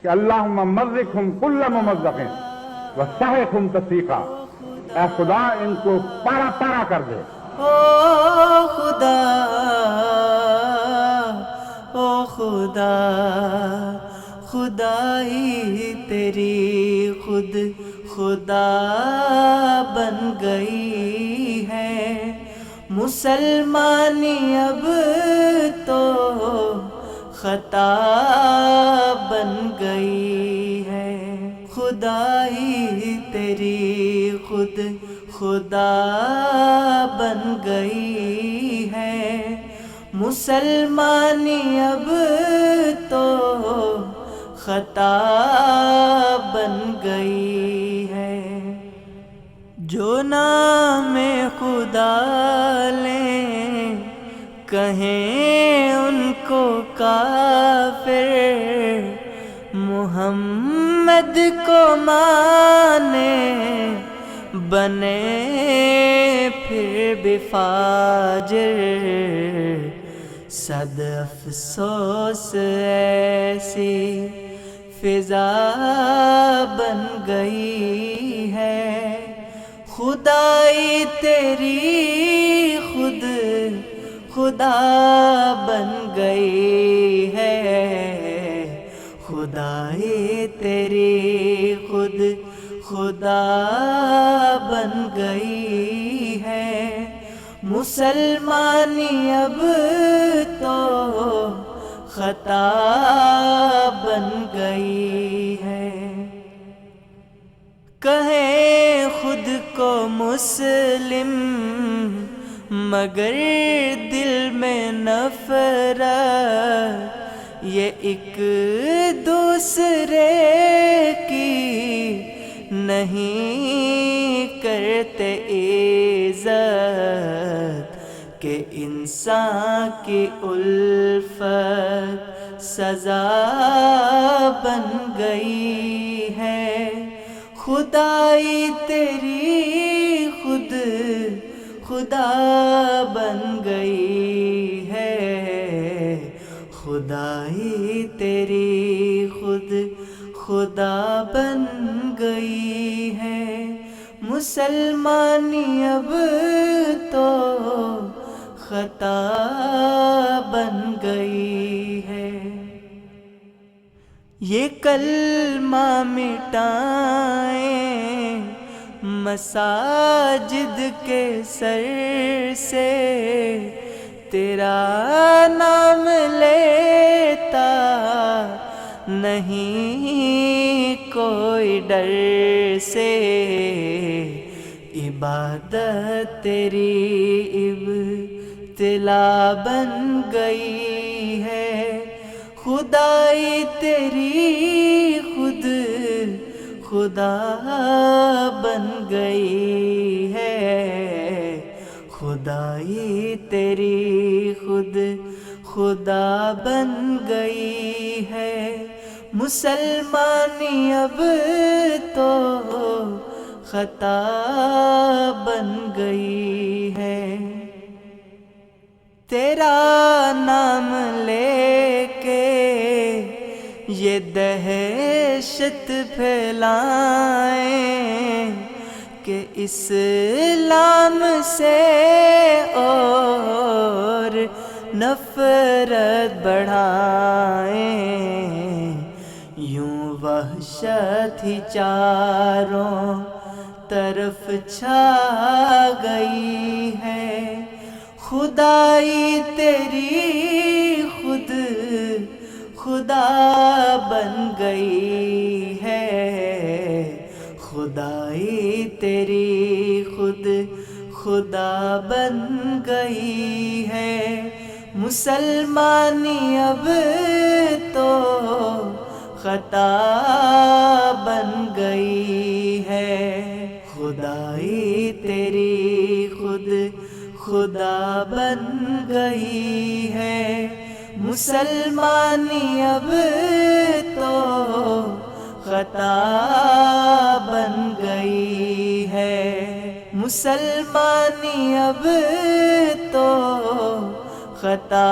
کہ اللہم مزقہم کل ممزق وسحقہم تسیقا، اے خدا ان کو پارا پارا کر دے۔ او خدا، او خدا، خدائی تیری خود خدا بن گئی ہے، مسلمانی اب تو خطا بن گئی ہے، خدائی تیری خود خدا بن گئی ہے، مسلمانی اب تو خطا بن گئی ہے۔ جو نام خدا لیں کہیں ان کو کافر، محمد کو مانے بنے پھر بھی فاجر، صد افسوس ایسی فضا بن گئی ہے، خدائی تیری خود خدا بن گئی ہے، خدائی تیری خود خدا بن گئی ہے، مسلمانی اب تو خطا بن گئی ہے۔ کہیں خود کو مسلم مگر دل میں نفرت، یہ ایک دوسرے کی نہیں کرتے عزت، کہ انسان کی الفت سزا بن گئی ہے، خدائی تیری خود خدا بن گئی ہے، خدائی تیری خود خدا بن گئی ہے، مسلمانی اب تو خطا بن گئی ہے۔ یہ کلمہ مٹائیں مساجد کے سر سے، تیرا نام لیتا نہیں کوئی ڈر سے، عبادت تیری ابتلا بن گئی ہے، خدائی تیری خود خدا بن گئی ہے، خدائی تیری خود خدا بن گئی ہے، مسلمانی اب تو خطا بن گئی ہے، تیرا نام لے کے یہ دہشت پھیلائیں کہ اسلام سے اور نفرت بڑھائیں، یوں وحشت ہی چاروں طرف چھا گئی ہے، خدائی تیری خود خدا بن گئی ہے، خدائی تیری خود خدا بن گئی ہے، مسلمانی اب تو خطا بن گئی ہے، خدائی تیری خود خدا بن گئی ہے، مسلمانی اب تو خطا بن گئی ہے، مسلمانی اب تو خطا